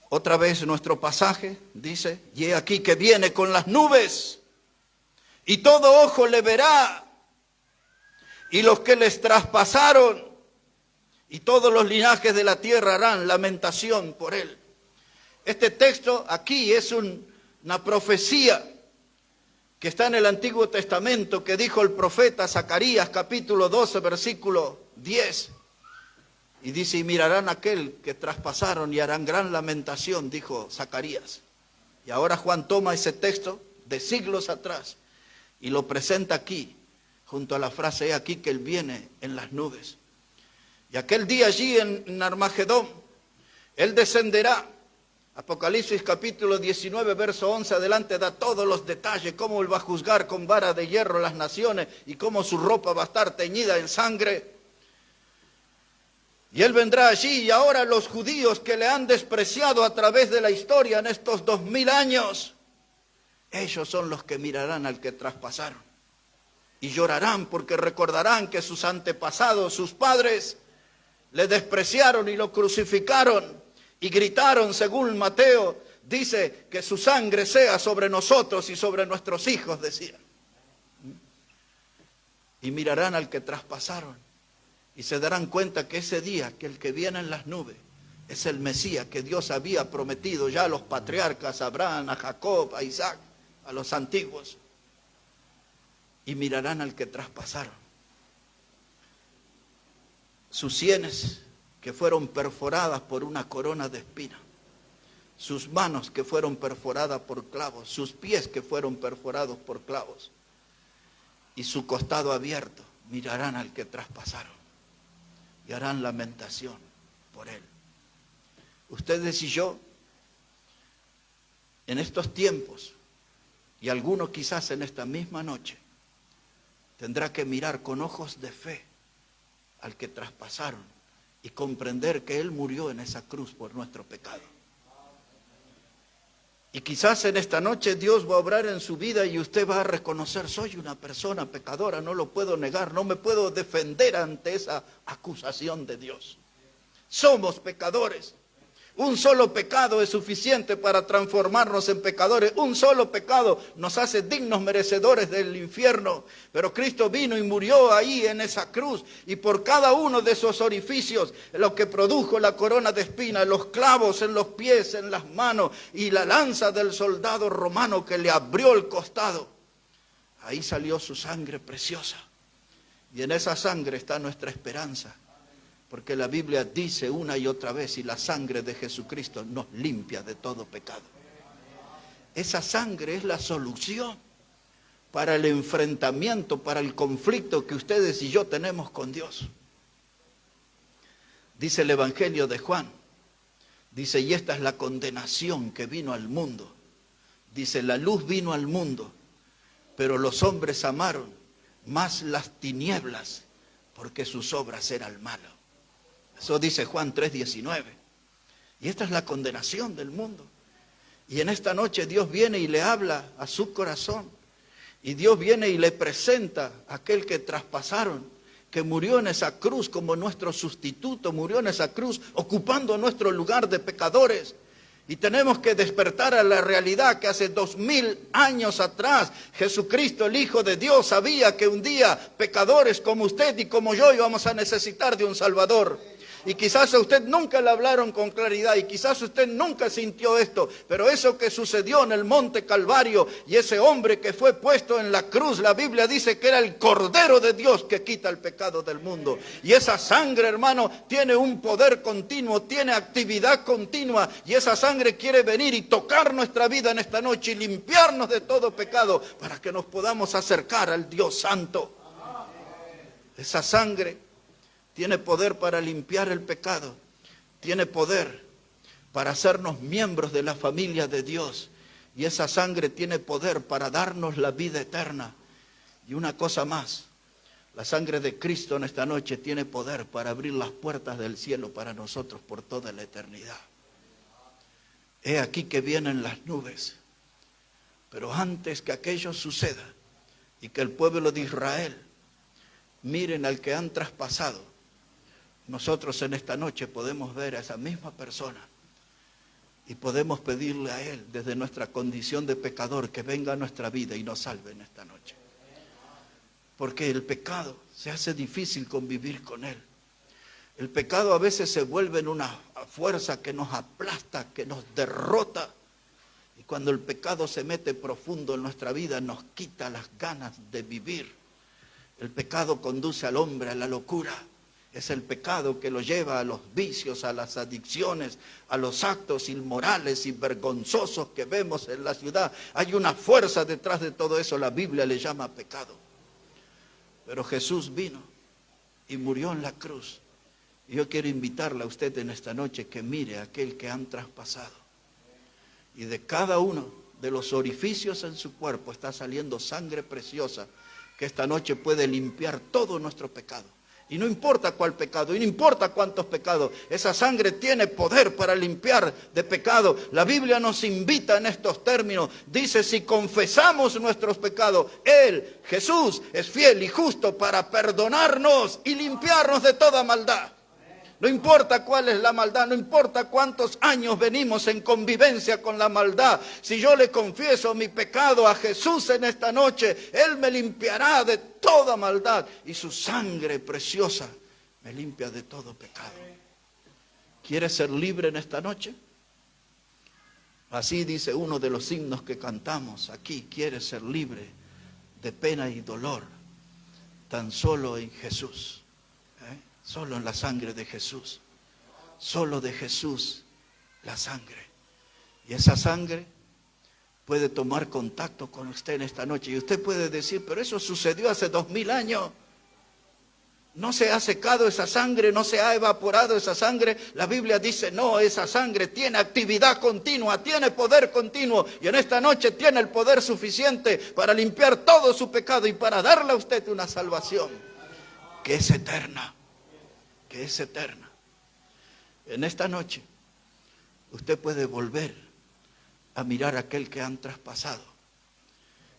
Otra vez nuestro pasaje dice, y he aquí que viene con las nubes y todo ojo le verá y los que les traspasaron y todos los linajes de la tierra harán lamentación por él. Este texto aquí es una profecía que está en el Antiguo Testamento que dijo el profeta Zacarías capítulo 12 versículo 10. Y dice, y mirarán aquel que traspasaron y harán gran lamentación, dijo Zacarías. Y ahora Juan toma ese texto de siglos atrás y lo presenta aquí, junto a la frase, he aquí que él viene en las nubes. Y aquel día allí en Armagedón, él descenderá Apocalipsis capítulo 19, verso 11 adelante da todos los detalles, cómo Él va a juzgar con vara de hierro las naciones y cómo su ropa va a estar teñida en sangre. Y Él vendrá allí, y ahora los judíos que le han despreciado a través de la historia en estos 2000 años, ellos son los que mirarán al que traspasaron. Y llorarán porque recordarán que sus antepasados, sus padres, le despreciaron y lo crucificaron. Y gritaron, según Mateo, dice que su sangre sea sobre nosotros y sobre nuestros hijos, decían. Y mirarán al que traspasaron y se darán cuenta que ese día, que el que viene en las nubes, es el Mesías que Dios había prometido ya a los patriarcas, a Abraham, a Jacob, a Isaac, a los antiguos. Y mirarán al que traspasaron. Sus sienes que fueron perforadas por una corona de espinas, sus manos que fueron perforadas por clavos, sus pies que fueron perforados por clavos, y su costado abierto, mirarán al que traspasaron y harán lamentación por él. Ustedes y yo, en estos tiempos, y algunos quizás en esta misma noche, tendrá que mirar con ojos de fe al que traspasaron y comprender que Él murió en esa cruz por nuestro pecado. Y quizás en esta noche Dios va a obrar en su vida y usted va a reconocer, soy una persona pecadora, no lo puedo negar, no me puedo defender ante esa acusación de Dios. Somos pecadores. Un solo pecado es suficiente para transformarnos en pecadores. Un solo pecado nos hace dignos merecedores del infierno. Pero Cristo vino y murió ahí en esa cruz. Y por cada uno de esos orificios, lo que produjo la corona de espinas, los clavos en los pies, en las manos y la lanza del soldado romano que le abrió el costado, ahí salió su sangre preciosa. Y en esa sangre está nuestra esperanza. Porque la Biblia dice una y otra vez, y la sangre de Jesucristo nos limpia de todo pecado. Esa sangre es la solución para el enfrentamiento, para el conflicto que ustedes y yo tenemos con Dios. Dice el Evangelio de Juan, dice, y esta es la condenación que vino al mundo. Dice, la luz vino al mundo, pero los hombres amaron más las tinieblas, porque sus obras eran malas. Eso dice Juan 3:19. Y esta es la condenación del mundo. Y en esta noche Dios viene y le habla a su corazón. Y Dios viene y le presenta a aquel que traspasaron, que murió en esa cruz como nuestro sustituto, murió en esa cruz ocupando nuestro lugar de pecadores. Y tenemos que despertar a la realidad que hace 2000 años atrás Jesucristo, el Hijo de Dios, sabía que un día pecadores como usted y como yo íbamos a necesitar de un Salvador. Y quizás a usted nunca le hablaron con claridad y quizás usted nunca sintió esto, pero eso que sucedió en el monte Calvario y ese hombre que fue puesto en la cruz, la Biblia dice que era el Cordero de Dios que quita el pecado del mundo. Y esa sangre, hermano, tiene un poder continuo, tiene actividad continua, y esa sangre quiere venir y tocar nuestra vida en esta noche y limpiarnos de todo pecado para que nos podamos acercar al Dios Santo. Esa sangre tiene poder para limpiar el pecado, tiene poder para hacernos miembros de la familia de Dios, y esa sangre tiene poder para darnos la vida eterna. Y una cosa más, la sangre de Cristo en esta noche tiene poder para abrir las puertas del cielo para nosotros por toda la eternidad. He aquí que vienen las nubes, pero antes que aquello suceda y que el pueblo de Israel miren al que han traspasado, nosotros en esta noche podemos ver a esa misma persona y podemos pedirle a Él desde nuestra condición de pecador que venga a nuestra vida y nos salve en esta noche. Porque el pecado se hace difícil convivir con Él. El pecado a veces se vuelve en una fuerza que nos aplasta, que nos derrota. Y cuando el pecado se mete profundo en nuestra vida nos quita las ganas de vivir. El pecado conduce al hombre a la locura. Es el pecado que lo lleva a los vicios, a las adicciones, a los actos inmorales y vergonzosos que vemos en la ciudad. Hay una fuerza detrás de todo eso, la Biblia le llama pecado. Pero Jesús vino y murió en la cruz. Y yo quiero invitarle a usted en esta noche que mire a aquel que han traspasado Y de cada uno de los orificios en su cuerpo está saliendo sangre preciosa que esta noche puede limpiar todo nuestro pecado. Y no importa cuál pecado, y no importa cuántos pecados, esa sangre tiene poder para limpiar de pecado. La Biblia nos invita en estos términos. Dice, si confesamos nuestros pecados, Él, Jesús, es fiel y justo para perdonarnos y limpiarnos de toda maldad. No importa cuál es la maldad, no importa cuántos años venimos en convivencia con la maldad. Si yo le confieso mi pecado a Jesús en esta noche, Él me limpiará de toda maldad y su sangre preciosa me limpia de todo pecado. ¿Quieres ser libre en esta noche? Así dice uno de los himnos que cantamos aquí. ¿Quieres ser libre de pena y dolor? Tan solo en Jesús. Solo en la sangre de Jesús. Solo de Jesús la sangre. Y esa sangre puede tomar contacto con usted en esta noche. Y usted puede decir, pero eso sucedió hace 2000 años. No se ha secado esa sangre, no se ha evaporado esa sangre. La Biblia dice, no, esa sangre tiene actividad continua, tiene poder continuo. Y en esta noche tiene el poder suficiente para limpiar todo su pecado y para darle a usted una salvación que es eterna. Que es eterna. En esta noche usted puede volver a mirar a aquel que han traspasado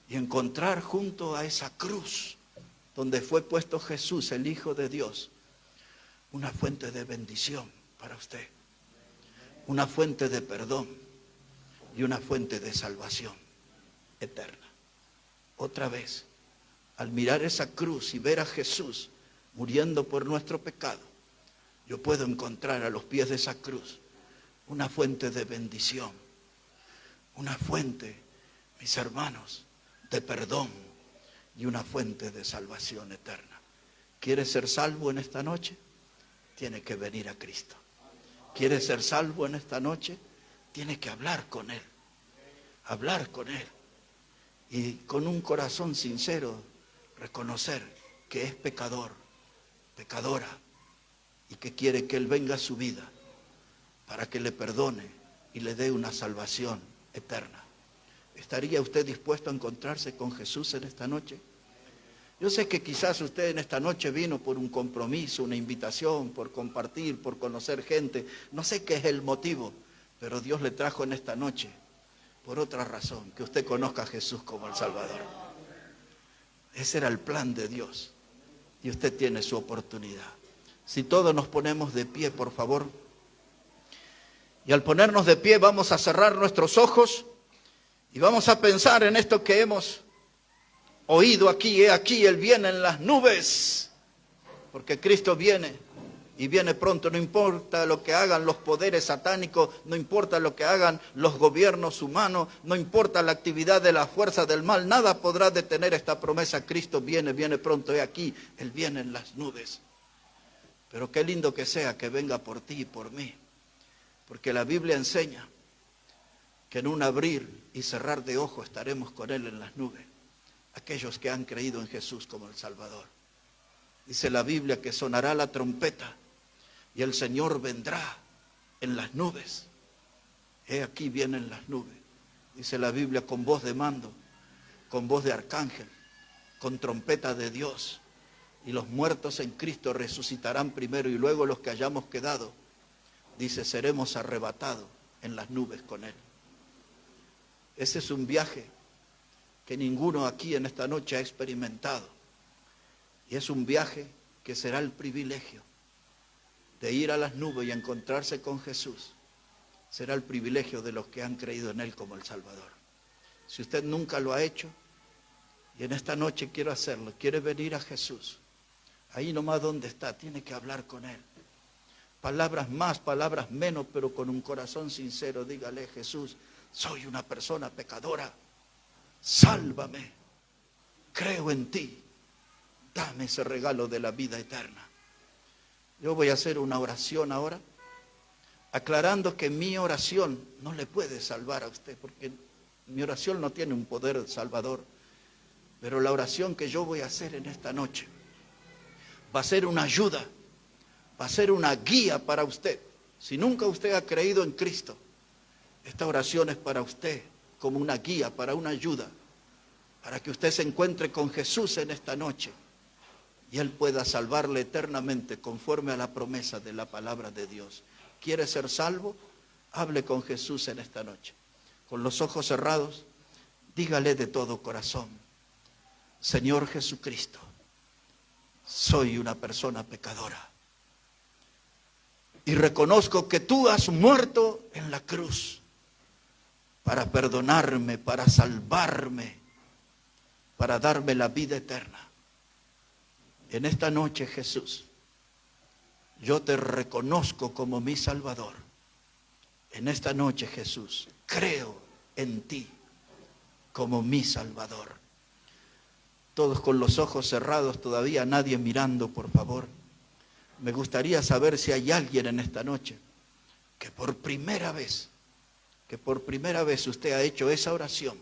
y encontrar junto a esa cruz donde fue puesto Jesús, el Hijo de Dios, una fuente de bendición para usted, una fuente de perdón y una fuente de salvación eterna. Otra vez, al mirar esa cruz y ver a Jesús muriendo por nuestro pecado, yo puedo encontrar a los pies de esa cruz una fuente de bendición, una fuente, mis hermanos, de perdón y una fuente de salvación eterna. ¿Quieres ser salvo en esta noche? Tiene que venir a Cristo. ¿Quieres ser salvo en esta noche? Tiene que hablar con Él. Hablar con Él. Y con un corazón sincero reconocer que es pecador, pecadora, y que quiere que Él venga a su vida para que le perdone y le dé una salvación eterna. ¿Estaría usted dispuesto a encontrarse con Jesús en esta noche? Yo sé que quizás usted en esta noche vino por un compromiso, una invitación, por compartir, por conocer gente. No sé qué es el motivo, pero Dios le trajo en esta noche por otra razón, que usted conozca a Jesús como el Salvador. Ese era el plan de Dios y usted tiene su oportunidad. Si todos nos ponemos de pie, por favor. Y al ponernos de pie vamos a cerrar nuestros ojos y vamos a pensar en esto que hemos oído aquí. He aquí, Él viene en las nubes. Porque Cristo viene y viene pronto. No importa lo que hagan los poderes satánicos, no importa lo que hagan los gobiernos humanos, no importa la actividad de la fuerza del mal, nada podrá detener esta promesa. Cristo viene pronto. He aquí, Él viene en las nubes. Pero qué lindo que sea que venga por ti y por mí. Porque la Biblia enseña que en un abrir y cerrar de ojos estaremos con Él en las nubes. Aquellos que han creído en Jesús como el Salvador. Dice la Biblia que sonará la trompeta y el Señor vendrá en las nubes. He aquí vienen las nubes. Dice la Biblia con voz de mando, con voz de arcángel, con trompeta de Dios. Y los muertos en Cristo resucitarán primero y luego los que hayamos quedado, dice, seremos arrebatados en las nubes con Él. Ese es un viaje que ninguno aquí en esta noche ha experimentado. Y es un viaje que será el privilegio de ir a las nubes y encontrarse con Jesús. Será el privilegio de los que han creído en Él como el Salvador. Si usted nunca lo ha hecho, y en esta noche quiero hacerlo, quiere venir a Jesús, ahí nomás donde está, tiene que hablar con Él. Palabras más, palabras menos, pero con un corazón sincero, dígale: Jesús, soy una persona pecadora, sálvame, creo en ti, dame ese regalo de la vida eterna. Yo voy a hacer una oración ahora, aclarando que mi oración no le puede salvar a usted, porque mi oración no tiene un poder salvador, pero la oración que yo voy a hacer en esta noche va a ser una ayuda, va a ser una guía para usted. Si nunca usted ha creído en Cristo, Esta oración es para usted, como una guía, para una ayuda, para que usted se encuentre con Jesús en esta noche y Él pueda salvarle eternamente conforme a la promesa de la palabra de Dios. ¿Quiere ser salvo? Hable con Jesús en esta noche. Con los ojos cerrados, dígale de todo corazón: Señor Jesucristo, soy una persona pecadora y reconozco que tú has muerto en la cruz para perdonarme, para salvarme, para darme la vida eterna. En esta noche, Jesús, yo te reconozco como mi Salvador. En esta noche, Jesús, creo en ti como mi Salvador. Todos con los ojos cerrados, todavía nadie mirando, por favor. Me gustaría saber si hay alguien en esta noche que por primera vez usted ha hecho esa oración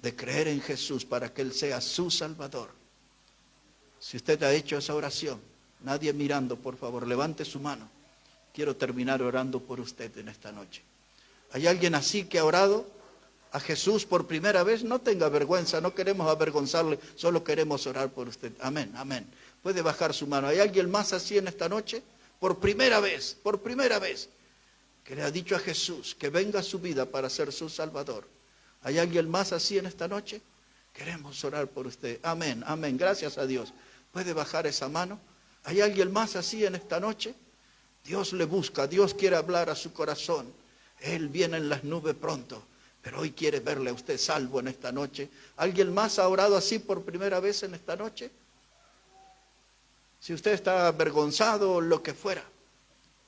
de creer en Jesús para que Él sea su Salvador. Si usted ha hecho esa oración, nadie mirando, por favor, levante su mano. Quiero terminar orando por usted en esta noche. ¿Hay alguien así que ha orado a Jesús por primera vez? No tenga vergüenza, no queremos avergonzarle, solo queremos orar por usted. Amén, amén. Puede bajar su mano. ¿Hay alguien más así en esta noche? Por primera vez, que le ha dicho a Jesús que venga a su vida para ser su Salvador. ¿Hay alguien más así en esta noche? Queremos orar por usted. Amén, amén. Gracias a Dios. ¿Puede bajar esa mano? ¿Hay alguien más así en esta noche? Dios le busca, Dios quiere hablar a su corazón. Él viene en las nubes pronto, pero hoy quiere verle a usted salvo en esta noche. ¿Alguien más ha orado así por primera vez en esta noche? Si usted está avergonzado o lo que fuera,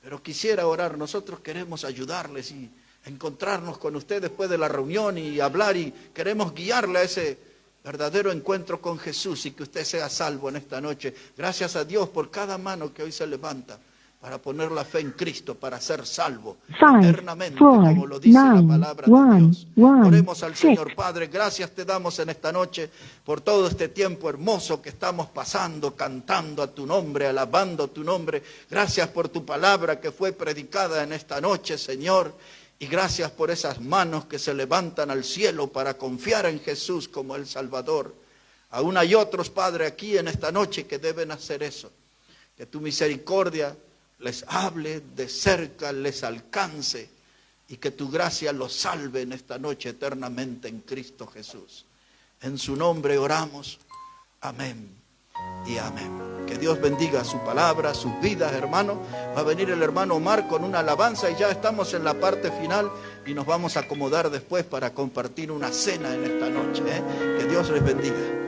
pero quisiera orar, nosotros queremos ayudarles y encontrarnos con usted después de la reunión y hablar, y queremos guiarle a ese verdadero encuentro con Jesús y que usted sea salvo en esta noche. Gracias a Dios por cada mano que hoy se levanta para poner la fe en Cristo, para ser salvo eternamente, como lo dice la palabra de Dios. Oremos al Señor. Padre, gracias te damos en esta noche por todo este tiempo hermoso que estamos pasando, cantando a tu nombre, alabando tu nombre. Gracias por tu palabra que fue predicada en esta noche, Señor. Y gracias por esas manos que se levantan al cielo para confiar en Jesús como el Salvador. Aún hay otros, Padre, aquí en esta noche que deben hacer eso. Que tu misericordia les hable de cerca, les alcance y que tu gracia los salve en esta noche eternamente en Cristo Jesús. En su nombre oramos. Amén y amén. Que Dios bendiga su palabra, sus vidas, hermano. Va a venir el hermano Omar con una alabanza y ya estamos en la parte final y nos vamos a acomodar después para compartir una cena en esta noche. Que Dios les bendiga.